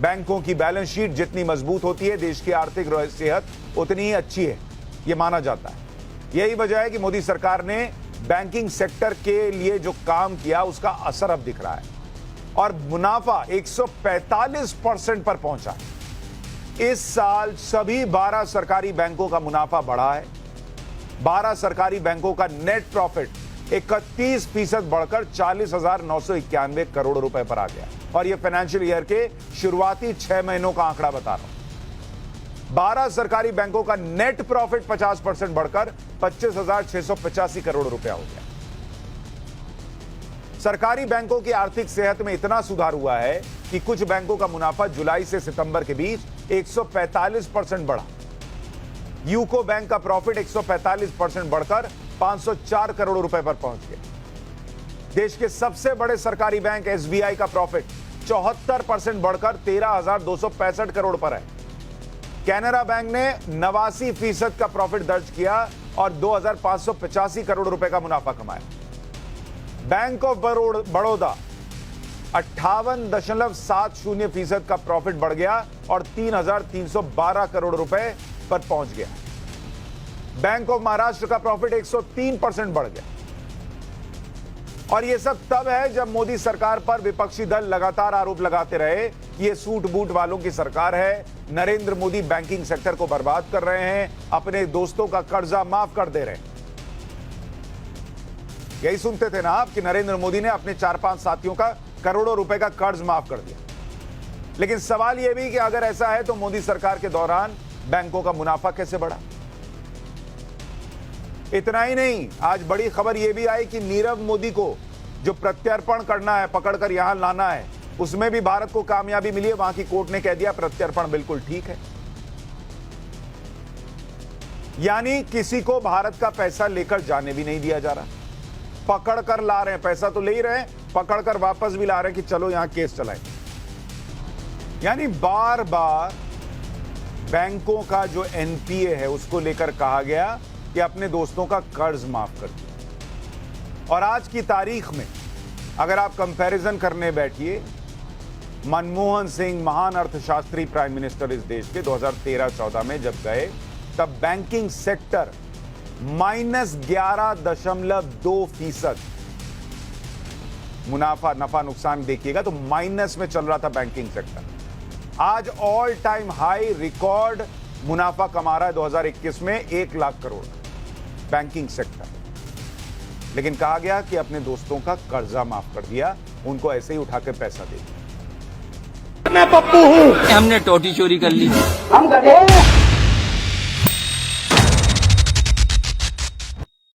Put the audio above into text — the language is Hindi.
बैंकों की बैलेंस शीट जितनी मजबूत होती है, देश की आर्थिक सेहत उतनी ही अच्छी है, यह माना जाता है। यही वजह है कि मोदी सरकार ने बैंकिंग सेक्टर के लिए जो काम किया उसका असर अब दिख रहा है और मुनाफा 145% पर पहुंचा। इस साल सभी 12 सरकारी बैंकों का मुनाफा बढ़ा है। 12 सरकारी बैंकों का नेट प्रॉफिट 31% बढ़कर 40,991 करोड़ रुपए पर आ गया और यह फाइनेंशियल ईयर के शुरुआती 6 महीनों का आंकड़ा बता रहा हूं। 12 सरकारी बैंकों का नेट प्रॉफिट 50% बढ़कर 25,685 करोड़ रुपया हो गया। सरकारी बैंकों की आर्थिक सेहत में इतना सुधार हुआ है कि कुछ बैंकों का मुनाफा जुलाई से सितंबर के बीच 145% बढ़ा। यूको बैंक का प्रॉफिट 145% बढ़कर 504 करोड़ रुपए पर पहुंच गया। देश के सबसे बड़े सरकारी बैंक एसबीआई का प्रॉफिट 74% बढ़कर 13,265 करोड़ पर है। कैनरा बैंक ने 89% का प्रॉफिट दर्ज किया और 2,585 करोड़ रुपए का मुनाफा कमाया। बैंक ऑफ बड़ौदा 58.70% का प्रॉफिट बढ़ गया और 3,312 करोड़ रुपए पर पहुंच गया। बैंक ऑफ महाराष्ट्र का प्रॉफिट 103% बढ़ गया। और यह सब तब है जब मोदी सरकार पर विपक्षी दल लगातार आरोप लगाते रहे कि यह सूट बूट वालों की सरकार है, नरेंद्र मोदी बैंकिंग सेक्टर को बर्बाद कर रहे हैं, अपने दोस्तों का कर्जा माफ कर दे रहे हैं। यही सुनते थे ना आप कि नरेंद्र मोदी ने अपने 4-5 साथियों का करोड़ों रुपए का कर्ज माफ कर दिया। लेकिन सवाल यह भी कि अगर ऐसा है तो मोदी सरकार के दौरान बैंकों का मुनाफा कैसे बढ़ा? इतना ही नहीं, आज बड़ी खबर यह भी आई कि नीरव मोदी को जो प्रत्यर्पण करना है, पकड़कर यहां लाना है, उसमें भी भारत को कामयाबी मिली है। वहां की कोर्ट ने कह दिया प्रत्यर्पण बिल्कुल ठीक है। यानी किसी को भारत का पैसा लेकर जाने भी नहीं दिया जा रहा। पकड़ कर ला रहे हैं, पैसा तो ले ही रहे हैं, पकड़कर वापस भी ला रहे हैं कि चलो यहां केस चलाएं। यानी बार बार बैंकों का जो एनपीए है उसको लेकर कहा गया कि अपने दोस्तों का कर्ज माफ कर दिया। और आज की तारीख में अगर आप कंपैरिजन करने बैठिए, मनमोहन सिंह महान अर्थशास्त्री प्राइम मिनिस्टर इस देश के 2013-14 में जब गए, तब बैंकिंग सेक्टर -11.2% मुनाफा नफा नुकसान देखिएगा तो माइनस में चल रहा था बैंकिंग सेक्टर। आज ऑल टाइम हाई रिकॉर्ड मुनाफा कमा रहा है 2021 में 1 लाख करोड़ बैंकिंग सेक्टर। लेकिन कहा गया कि अपने दोस्तों का कर्जा माफ कर दिया, उनको ऐसे ही उठा के पैसा दे दिया। मैं पप्पू हूं, हमने टोटी चोरी कर ली, हम गधे हैं।